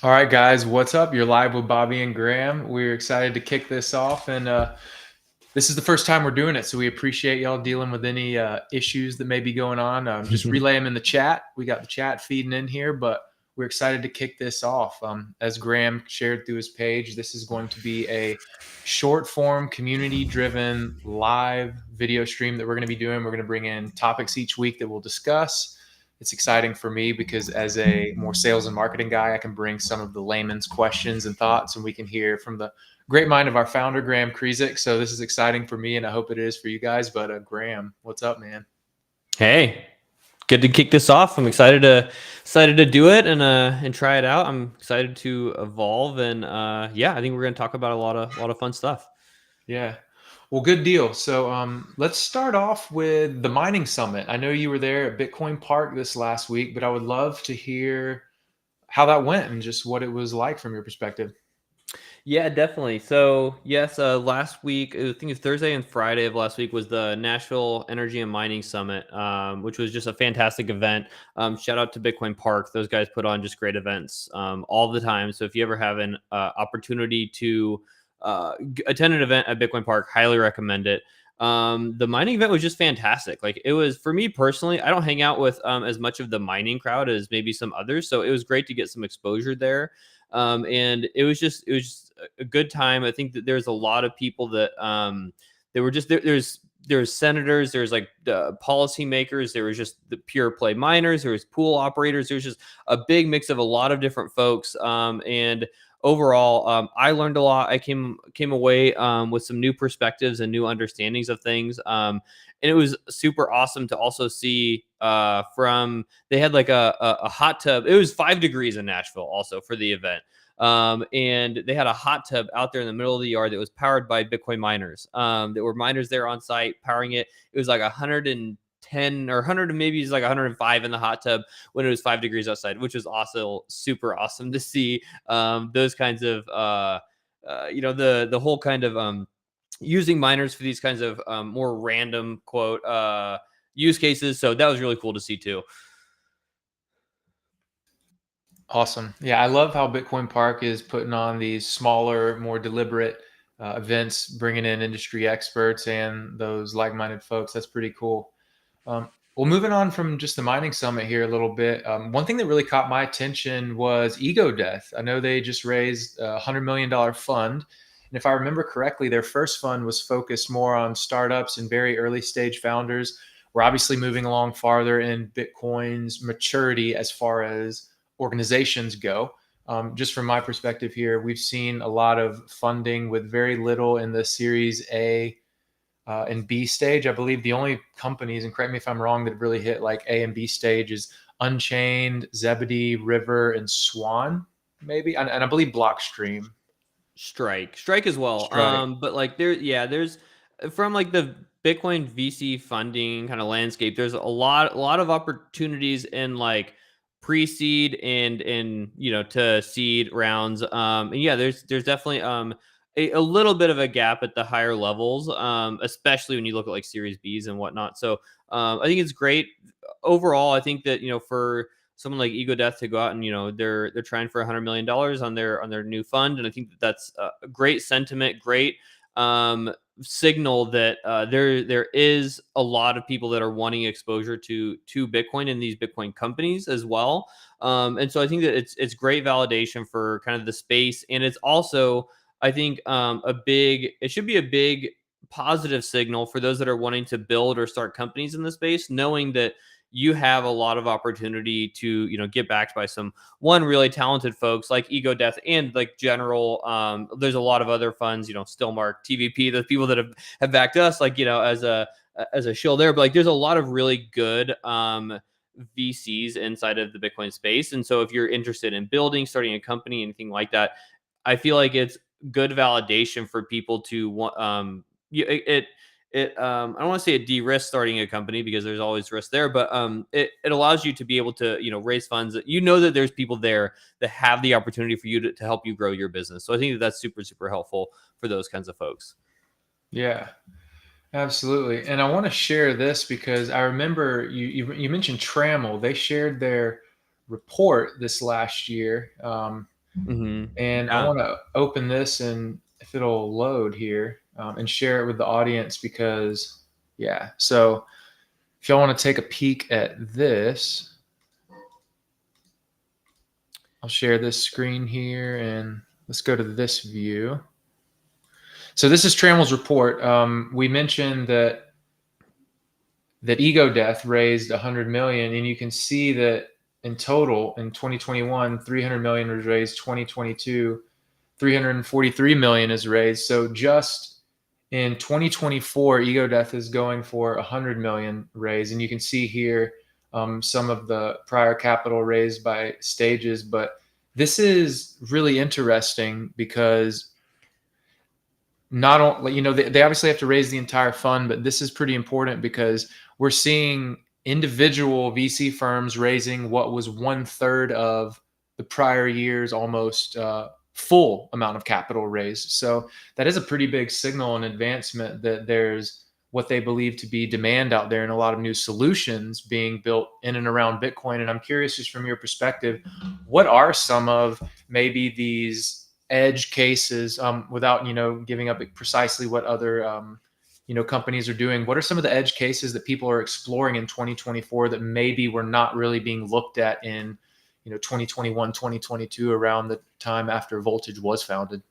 All right, guys, what's up? You're live with Bobby and Graham. We're excited to kick this off, and this is the first time we're doing it, so we appreciate y'all dealing with any issues that may be going on. Just relay them in the chat. We got the chat feeding in here, but we're excited to kick this off. As Graham shared through his page, this is going to be a short form, community driven live video stream that we're going to be doing. We're going to bring in topics each week that we'll discuss. It's exciting for me because as a more sales and marketing guy, I can bring some of the layman's questions and thoughts, and we can hear from the great mind of our founder, Graham Krizek. So this is exciting for me, and I hope it is for you guys. But Graham, what's up, man? Hey, good to kick this off. I'm excited to do it and try it out. I'm excited to evolve and yeah, I think we're going to talk about a lot of fun stuff. Yeah. Well, good deal. So let's start off with the mining summit. I know you were there at Bitcoin Park this last week, but I would love to hear how that went and just what it was like from your perspective. Yeah, definitely. So yes, last week, I think it's Thursday and Friday of last week was the Nashville Energy and Mining Summit, which was just a fantastic event. Shout out to Bitcoin Park; those guys put on just great events all the time. So if you ever have an opportunity to attend an event at Bitcoin Park, highly recommend it. The mining event was just fantastic. Like it was for me personally. I don't hang out with as much of the mining crowd as maybe some others, so it was great to get some exposure there. And it was just a good time. I think that there's a lot of people that they were just there. There's senators, there's like policymakers, there was just the pure play miners, there was pool operators, there's just a big mix of a lot of different folks. And overall, I learned a lot. I came away with some new perspectives and new understandings of things. And it was super awesome to also see from they had like a hot tub. It was 5 degrees in Nashville also for the event. And they had a hot tub out there in the middle of the yard that was powered by Bitcoin miners. There were miners there on site powering it. It was like 110 or 100, maybe it's like 105 in the hot tub when it was 5 degrees outside, which was also super awesome to see. Those kinds of the whole kind of using miners for these kinds of more random quote use cases. So that was really cool to see too. Awesome. Yeah, I love how Bitcoin Park is putting on these smaller, more deliberate events, bringing in industry experts and those like-minded folks. That's pretty cool. Well, moving on from just the mining summit here a little bit, one thing that really caught my attention was Ego Death. I know they just raised a $100 million fund. And if I remember correctly, their first fund was focused more on startups and very early stage founders. We're obviously moving along farther in Bitcoin's maturity as far as organizations go. Just from my perspective here, we've seen a lot of funding with very little in the Series A and B stage. I believe the only companies, and correct me if I'm wrong, that have really hit like A and B stage is Unchained, Zebedee, River, and Swan, maybe, and I believe Blockstream. Strike as well. Strike. But like there's from like the Bitcoin VC funding kind of landscape, there's a lot of opportunities in like pre-seed and to seed rounds. And yeah, there's definitely a little bit of a gap at the higher levels, especially when you look at like Series Bs and whatnot. So I think it's great overall. I think that for someone like Ego Death to go out and they're trying for $100 million on their new fund, and I think that that's a great sentiment, great signal that there is a lot of people that are wanting exposure to Bitcoin and these Bitcoin companies as well. And so I think that it's great validation for kind of the space, and it's also I think it should be a big positive signal for those that are wanting to build or start companies in the space, knowing that you have a lot of opportunity to get backed by some really talented folks like Ego Death and like general there's a lot of other funds, Stillmark, TVP, the people that have backed us like as a shill there, but like there's a lot of really good VCs inside of the Bitcoin space. And so if you're interested in building, starting a company, anything like that, I feel like it's good validation for people to want I don't want to say it de-risk starting a company because there's always risk there, but it allows you to be able to raise funds that that there's people there that have the opportunity for you to help you grow your business. So I think that's super helpful for those kinds of folks. Yeah, absolutely. And I want to share this because I remember you mentioned Trammell. They shared their report this last year. And I Yeah. want to open this and if it'll load here and share it with the audience because, yeah. So if y'all want to take a peek at this, I'll share this screen here and let's go to this view. So this is Trammell's report. We mentioned that Ego Death raised 100 million, and you can see that in total in 2021, 300 million was raised. 2022, 343 million is raised. So just in 2024, Ego Death is going for 100 million raised, and you can see here some of the prior capital raised by stages. But this is really interesting because not only, they obviously have to raise the entire fund, but this is pretty important because we're seeing individual VC firms raising what was 1/3 of the prior year's almost full amount of capital raised. So that is a pretty big signal and advancement that there's what they believe to be demand out there and a lot of new solutions being built in and around Bitcoin. And I'm curious, just from your perspective, what are some of maybe these edge cases, without giving up precisely what other companies are doing? What are some of the edge cases that people are exploring in 2024 that maybe were not really being looked at in 2021, 2022, around the time after Voltage was founded?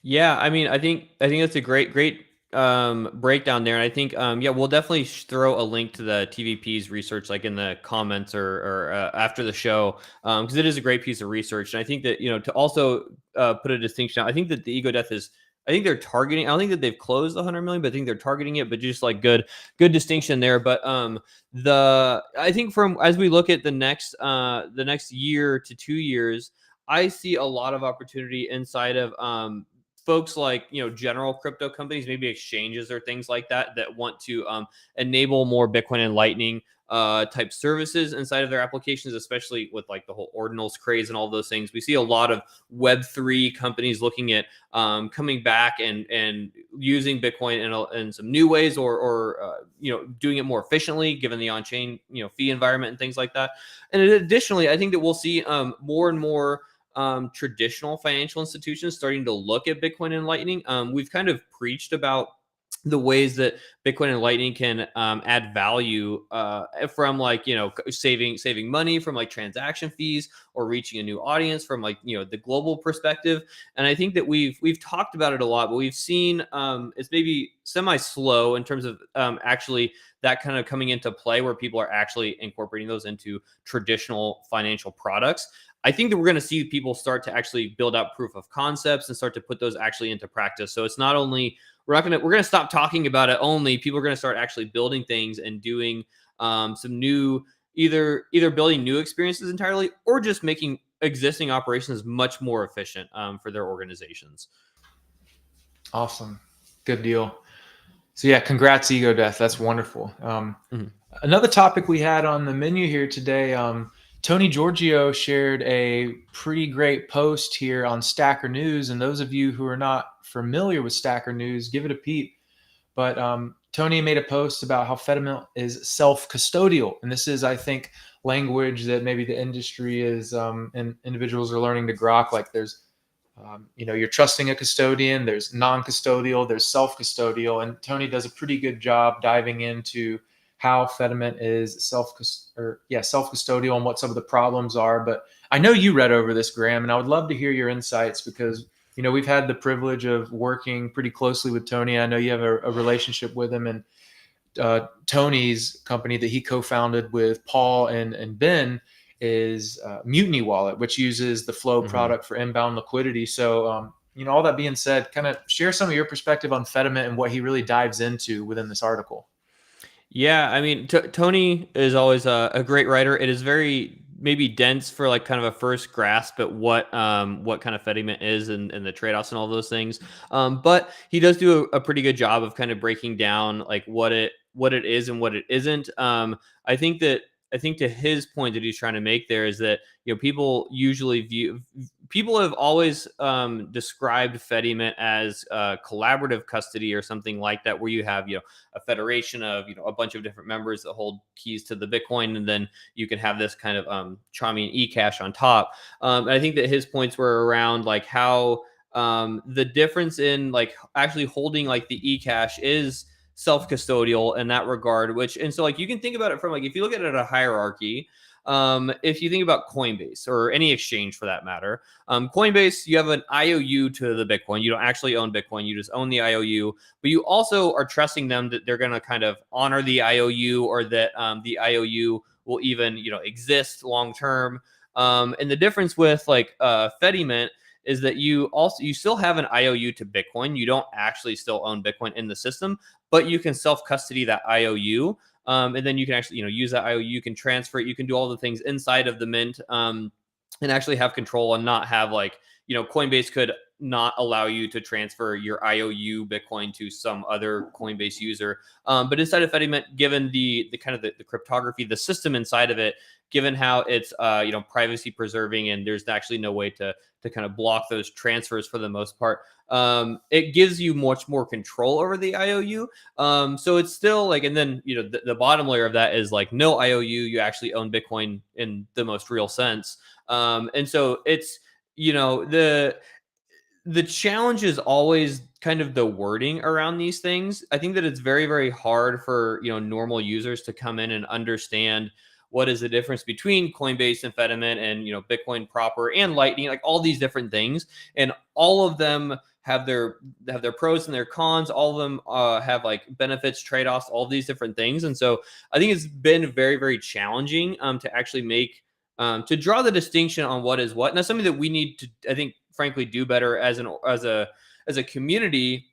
Yeah, I mean, I think that's a great breakdown there, and I think yeah, we'll definitely throw a link to the TVP's research like in the comments or after the show, because it is a great piece of research, and I think that to also put a distinction out, I think that the Ego Death is. I think they're targeting. I don't think that they've closed the 100 million, but I think they're targeting it. But just like good distinction there. But I think from as we look at the next year to 2 years, I see a lot of opportunity inside of folks like general crypto companies, maybe exchanges or things like that that want to enable more Bitcoin and Lightning type services inside of their applications, especially with like the whole ordinals craze and all those things. We see a lot of Web3 companies looking at coming back and using Bitcoin in some new ways, or doing it more efficiently given the on-chain fee environment and things like that. And additionally, I think that we'll see more and more traditional financial institutions starting to look at Bitcoin and Lightning. We've kind of preached about the ways that Bitcoin and Lightning can add value from like saving money from like transaction fees, or reaching a new audience from like the global perspective. And I think that we've talked about it a lot, but we've seen it's maybe semi slow in terms of actually that kind of coming into play where people are actually incorporating those into traditional financial products. I think that we're going to see people start to actually build out proof of concepts and start to put those actually into practice. So it's not only we're going to stop talking about it only. People are going to start actually building things and doing some new either building new experiences entirely, or just making existing operations much more efficient for their organizations. Awesome, good deal. So yeah, congrats, Ego Death. That's wonderful. Mhm. Another topic we had on the menu here today, Tony Giorgio shared a pretty great post here on Stacker News. And those of you who are not familiar with Stacker News, give it a peep. But Tony made a post about how Fedimint is self-custodial. And this is, I think, language that maybe the industry is and individuals are learning to grok. Like there's, you're trusting a custodian, there's non-custodial, there's self-custodial. And Tony does a pretty good job diving into how Fedimint is self-custodial and what some of the problems are. But I know you read over this, Graham, and I would love to hear your insights because we've had the privilege of working pretty closely with Tony. I know you have a relationship with him, and Tony's company that he co-founded with Paul and Ben is Mutiny Wallet, which uses the Flow product for inbound liquidity. So, all that being said, kind of share some of your perspective on Fedimint and what he really dives into within this article. Yeah, I mean, Tony is always a great writer. It is very maybe dense for like kind of a first grasp at what kind of Fedimint is, and the trade-offs and all those things. But he does do a pretty good job of kind of breaking down like what it is and what it isn't. I think that I think to his point that he's trying to make there is that, people usually people have always described Fediment as collaborative custody or something like that, where you have, a federation of, a bunch of different members that hold keys to the Bitcoin, and then you can have this kind of Chaumian eCash on top. And I think that his points were around like how the difference in like actually holding like the eCash is self-custodial in that regard, which, and so like you can think about it from like, if you look at it at a hierarchy, if you think about Coinbase or any exchange for that matter, Coinbase, you have an IOU to the Bitcoin. You don't actually own Bitcoin. You just own the IOU, but you also are trusting them that they're going to kind of honor the IOU, or that the IOU will even, exist long term. And the difference with like Fediment is that you still have an IOU to Bitcoin. You don't actually still own Bitcoin in the system, but you can self custody that IOU. And then you can actually, use that IOU. You can transfer it. You can do all the things inside of the mint, and actually have control, and not have like, Coinbase could not allow you to transfer your IOU Bitcoin to some other Coinbase user. But inside of Fediment, given the kind of the cryptography, the system inside of it, given how it's privacy preserving, and there's actually no way to kind of block those transfers for the most part, it gives you much more control over the IOU. So it's still like, and then the bottom layer of that is like no IOU, you actually own Bitcoin in the most real sense. And so it's, the challenge is always kind of the wording around these things. I think that it's very, very hard for, normal users to come in and understand what is the difference between Coinbase and Fediment and, Bitcoin proper and Lightning, like all these different things. And all of them have their pros and their cons. All of them have like benefits, trade-offs, all these different things. And so I think it's been very, very challenging to actually make to draw the distinction on what is what. And that's something that we need to, I think, frankly, do better as a community,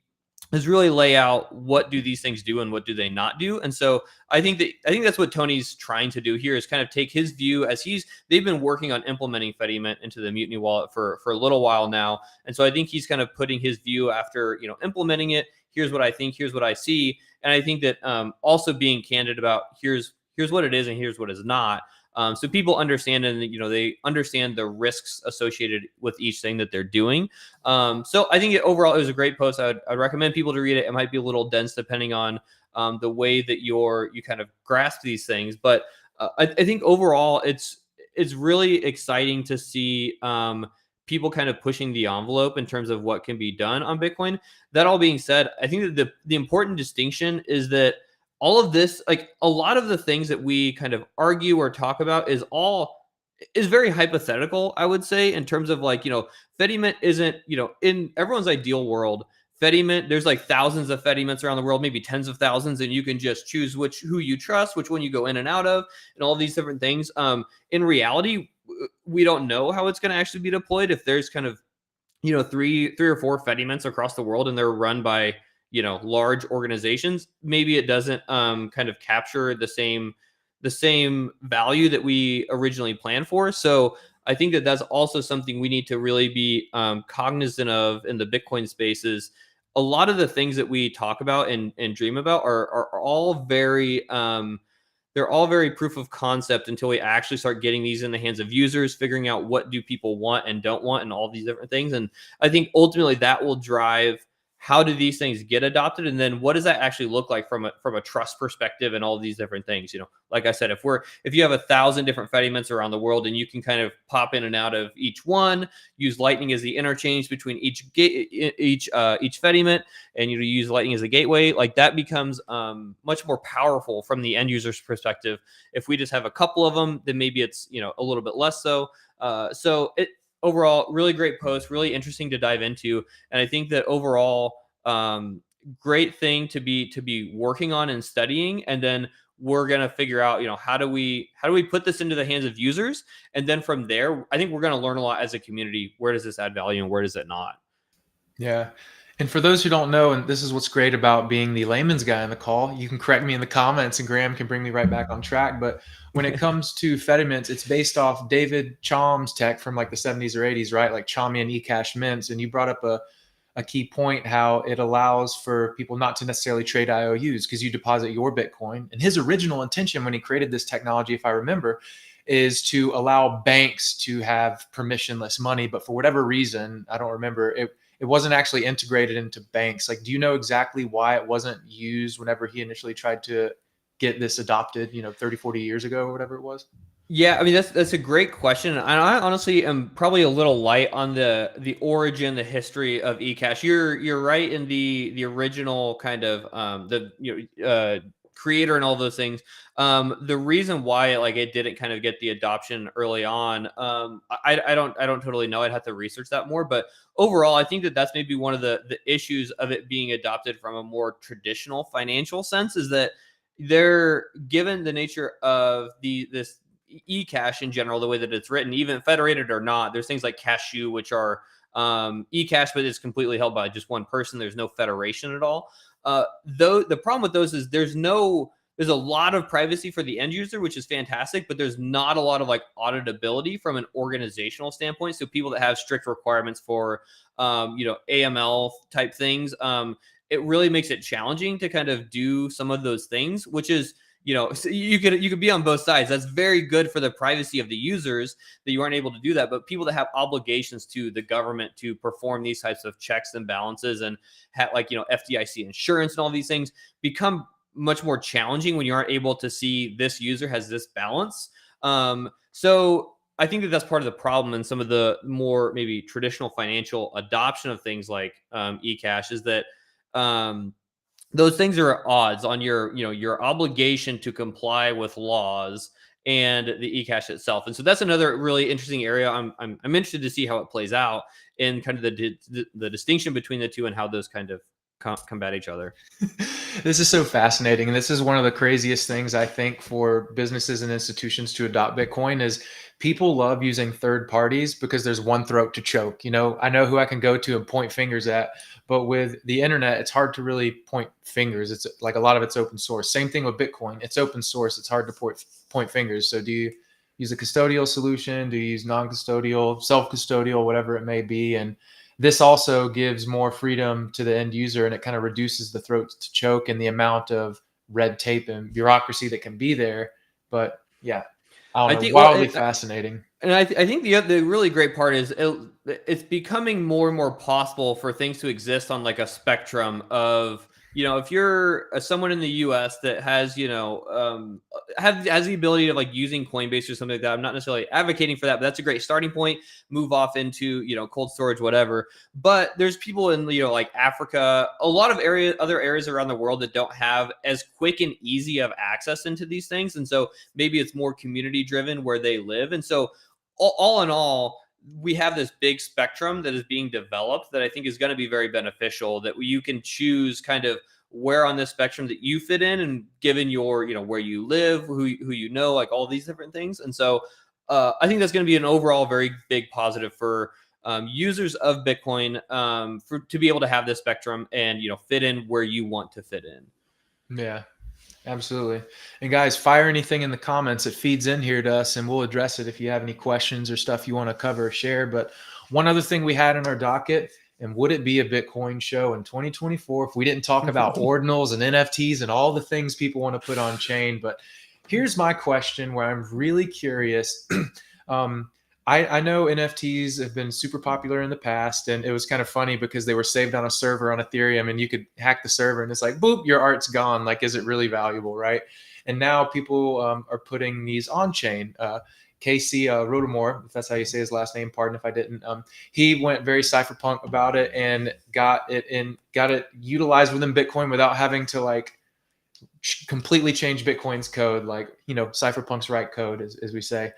is really lay out what do these things do and what do they not do. And so I think that's what Tony's trying to do here, is kind of take his view, as they've been working on implementing Fediment into the Mutiny wallet for a little while now. And so I think he's kind of putting his view after, implementing it. Here's what I think, here's what I see. And I think that also being candid about here's what it is and here's what is not. So people understand, and they understand the risks associated with each thing that they're doing. So I think overall it was a great post. I'd recommend people to read it. It might be a little dense depending on the way that you kind of grasp these things, but I think overall it's really exciting to see people kind of pushing the envelope in terms of what can be done on Bitcoin. That all being said, I think that the important distinction is that all of this, like a lot of the things that we kind of argue or talk about is very hypothetical, I would say, in terms of like, Fediment isn't, in everyone's ideal world, Fediment, there's like thousands of Fedimints around the world, maybe tens of thousands, and you can just choose who you trust, which one you go in and out of, and all these different things. In reality, we don't know how it's going to actually be deployed. If there's kind of, three or four Fedimints across the world and they're run by, large organizations, maybe it doesn't kind of capture the same value that we originally planned for. So I think that that's also something we need to really be cognizant of in the Bitcoin spaces. A lot of the things that we talk about and dream about are all very they're all very proof of concept until we actually start getting these in the hands of users, figuring out what do people want and don't want, and all these different things. And I think ultimately that will drive how do these things get adopted, and then what does that actually look like from a trust perspective, and all these different things. Like I said, if you have 1,000 different Fedimints around the world and you can kind of pop in and out of each one, use Lightning as the interchange between each Fediment, and you use Lightning as a gateway, like that becomes much more powerful from the end user's perspective. If we just have a couple of them, then maybe it's a little bit less so. Overall, really great post, really interesting to dive into. And I think that overall, great thing to be working on and studying. And then we're going to figure out, how do we put this into the hands of users? And then from there, I think we're going to learn a lot as a community. Where does this add value and where does it not? Yeah. And for those who don't know, and this is what's great about being the layman's guy on the call, you can correct me in the comments and Graham can bring me right back on track. But when it comes to Fediments, it's based off David Chaum's tech from like the 70s or 80s, right? Like Chaumian eCash mints. And you brought up a a key point how it allows for people not to necessarily trade IOUs because you deposit your Bitcoin. And his original intention when he created this technology, if I remember, is to allow banks to have permissionless money. But for whatever reason, I don't remember, it wasn't actually integrated into banks. Like, do you know exactly why it wasn't used whenever he initially tried to get this adopted, 30, 40 years ago or whatever it was? Yeah, I mean that's a great question. And I honestly am probably a little light on the origin, the history of eCash. You're right in the original kind of the creator and all those things. The reason why like it didn't kind of get the adoption early on, I don't totally know. I'd have to research that more. But overall, I think that that's maybe one of the issues of it being adopted from a more traditional financial sense is that they're given the nature of this eCash in general, the way that it's written, even federated or not. There's things like Cashew, which are eCash, but it's completely held by just one person. There's no federation at all. Though the problem with those is there's a lot of privacy for the end user, which is fantastic, but there's not a lot of like auditability from an organizational standpoint. So people that have strict requirements for AML type things, it really makes it challenging to kind of do some of those things, which is so you could be on both sides. That's very good for the privacy of the users that you aren't able to do that. But people that have obligations to the government to perform these types of checks and balances and have FDIC insurance and all these things become much more challenging when you aren't able to see this user has this balance. So I think that that's part of the problem in some of the more maybe traditional financial adoption of things like eCash is that those things are at odds on your obligation to comply with laws and the eCash itself. And so that's another really interesting area. I'm interested to see how it plays out in kind of the distinction between the two and how those kind of combat each other. This is so fascinating. And this is one of the craziest things I think for businesses and institutions to adopt Bitcoin is people love using third parties because there's one throat to choke. I know who I can go to and point fingers at, but with the internet, it's hard to really point fingers. It's like a lot of it's open source. Same thing with Bitcoin. It's open source. It's hard to point fingers. So do you use a custodial solution? Do you use non-custodial, self-custodial, whatever it may be? And this also gives more freedom to the end user, and it kind of reduces the throat to choke and the amount of red tape and bureaucracy that can be there. But yeah, I I don't know, think well, wildly fascinating. and I think the really great part is it's becoming more and more possible for things to exist on like a spectrum of if you're someone in the U.S. that has has the ability of like using Coinbase or something like that. I'm not necessarily advocating for that, but that's a great starting point. Move off into cold storage, whatever. But there's people in like Africa, a lot of other areas around the world that don't have as quick and easy of access into these things, and so maybe it's more community driven where they live, and so all in all, we have this big spectrum that is being developed that I think is going to be very beneficial, that you can choose kind of where on this spectrum that you fit in, and given your where you live, who like all these different things. And so I think that's going to be an overall very big positive for users of Bitcoin, to be able to have this spectrum and fit in where you want to fit in. Yeah. Absolutely. And guys, fire anything in the comments. It feeds in here to us and we'll address it if you have any questions or stuff you want to cover or share. But one other thing we had in our docket, and would it be a Bitcoin show in 2024 if we didn't talk about ordinals and NFTs and all the things people want to put on chain? But here's my question where I'm really curious. I know NFTs have been super popular in the past, and it was kind of funny because they were saved on a server on Ethereum, and you could hack the server, and it's like, boop, your art's gone. Like, is it really valuable, right? And now people are putting these on chain. Casey Rodomore, if that's how you say his last name, pardon if I didn't. He went very cypherpunk about it and got it utilized within Bitcoin without having to like completely change Bitcoin's code, like cypherpunk's write code, as we say.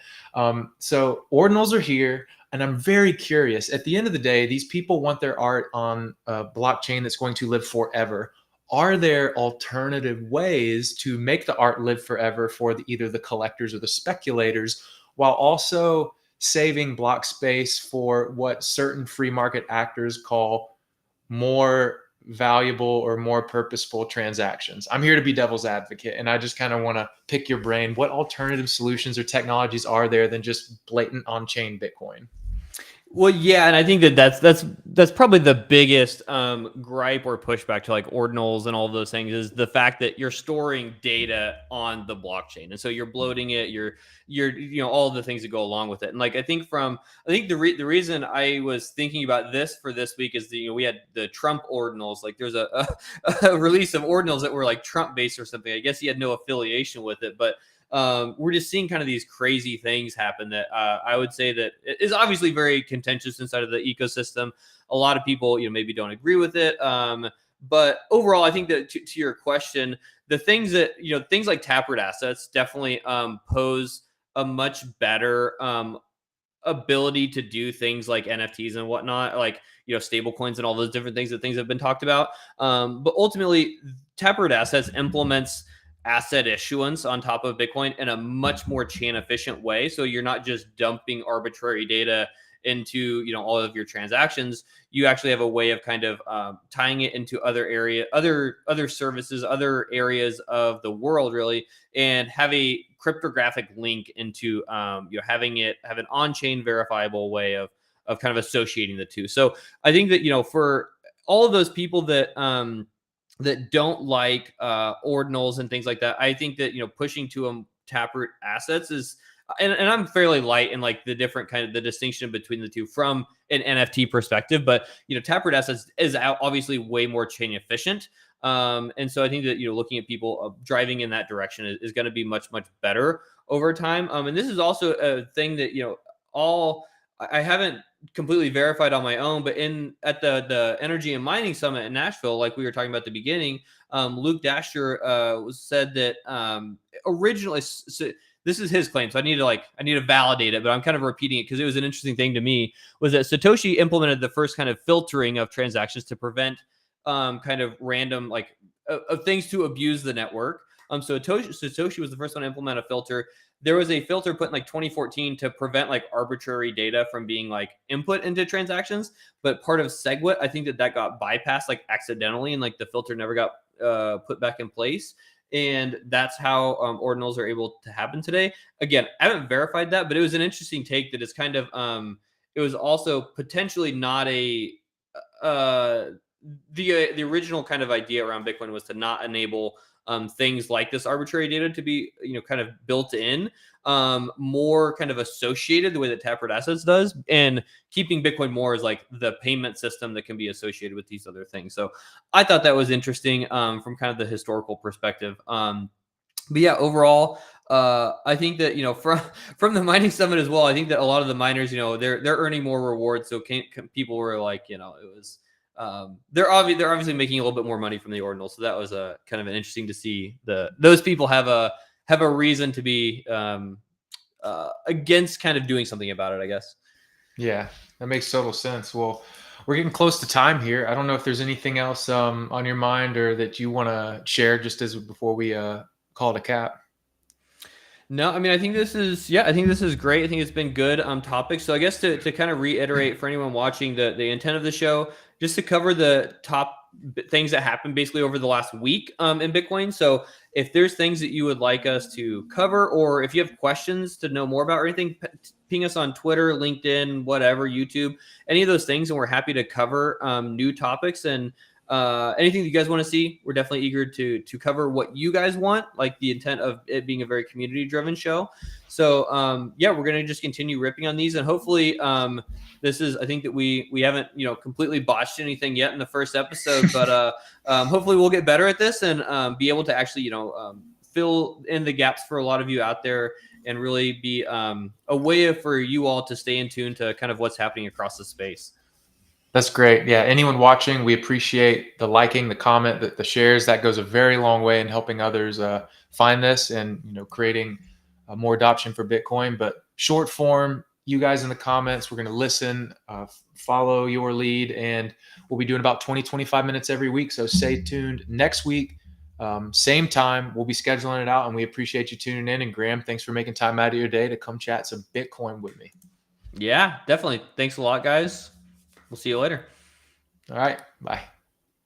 So ordinals are here, and I'm very curious. At the end of the day, these people want their art on a blockchain that's going to live forever. Are there alternative ways to make the art live forever for either the collectors or the speculators, while also saving block space for what certain free market actors call more valuable or more purposeful transactions? I'm here to be devil's advocate, and I just kind of want to pick your brain. What alternative solutions or technologies are there than just blatant on-chain Bitcoin? Well, yeah, and I think that that's probably the biggest gripe or pushback to like ordinals and all of those things is the fact that you're storing data on the blockchain, and so you're bloating it. You're all the things that go along with it. And like I think the reason I was thinking about this for this week is we had the Trump ordinals. Like there's a release of ordinals that were like Trump based or something. I guess he had no affiliation with it, but we're just seeing kind of these crazy things happen that I would say that is obviously very contentious inside of the ecosystem. A lot of people, maybe don't agree with it. But overall, I think that to your question, the things that, things like taproot assets definitely pose a much better ability to do things like NFTs and whatnot, like stable coins and all those different things that things have been talked about. But ultimately, Taproot Assets implements asset issuance on top of Bitcoin in a much more chain efficient way. So you're not just dumping arbitrary data into all of your transactions. You actually have a way of kind of tying it into other services, other areas of the world, really, and have a cryptographic link into having it have an on-chain verifiable way of kind of associating the two. So I think that for all of those people that don't like ordinals and things like that, I think that pushing to taproot assets is and I'm fairly light in like the different kind of the distinction between the two from an NFT perspective, but taproot assets is obviously way more chain efficient. And so I think that looking at people driving in that direction is going to be much better over time. And this is also a thing that all I haven't completely verified on my own, but in at the Energy and Mining Summit in Nashville, like we were talking about at the beginning, Luke Dasher said that originally. So this is his claim, so I need to validate it, but I'm kind of repeating it because it was an interesting thing to me. Was that Satoshi implemented the first kind of filtering of transactions to prevent kind of random of things to abuse the network. So Satoshi was the first one to implement a filter. There was a filter put in like 2014 to prevent like arbitrary data from being like input into transactions. But part of SegWit, I think that got bypassed like accidentally, and like the filter never got put back in place. And that's how ordinals are able to happen today. Again, I haven't verified that, but it was an interesting take that it's kind of it was also potentially not a the original kind of idea around Bitcoin was to not enable things like this arbitrary data to be kind of built in, more kind of associated the way that Taproot Assets does, and keeping Bitcoin more as like the payment system that can be associated with these other things. So I thought that was interesting from kind of the historical perspective. But yeah, overall, I think that from the mining summit as well, I think that a lot of the miners, they're earning more rewards. So people were like, it was they're obviously making a little bit more money from the ordinal. So that was a kind of an interesting to see those people have a reason to be against kind of doing something about it, I guess. Yeah, that makes total sense. Well, we're getting close to time here. I don't know if there's anything else on your mind or that you want to share just as before we call it a cap. No, I mean, I think this is great. I think it's been good topic. So I guess to kind of reiterate for anyone watching the intent of the show, just to cover the top things that happened basically over the last week in Bitcoin. So if there's things that you would like us to cover, or if you have questions to know more about or anything, ping us on Twitter, LinkedIn, whatever, YouTube, any of those things, and we're happy to cover new topics and anything that you guys want to see. We're definitely eager to cover what you guys want, like the intent of it being a very community driven show. So yeah, we're gonna just continue ripping on these, and hopefully this is, I think that we haven't completely botched anything yet in the first episode, but hopefully we'll get better at this and be able to actually fill in the gaps for a lot of you out there, and really be a way for you all to stay in tune to kind of what's happening across the space. That's great. Yeah, anyone watching, we appreciate the liking, the comment, the shares. That goes a very long way in helping others find this and creating more adoption for Bitcoin. But short form, you guys in the comments, we're going to listen, follow your lead, and we'll be doing about 20-25 minutes every week. So stay tuned. Next week, same time, we'll be scheduling it out, and we appreciate you tuning in. And Graham, thanks for making time out of your day to come chat some Bitcoin with me. Yeah, definitely. Thanks a lot, guys. We'll see you later. All right. Bye.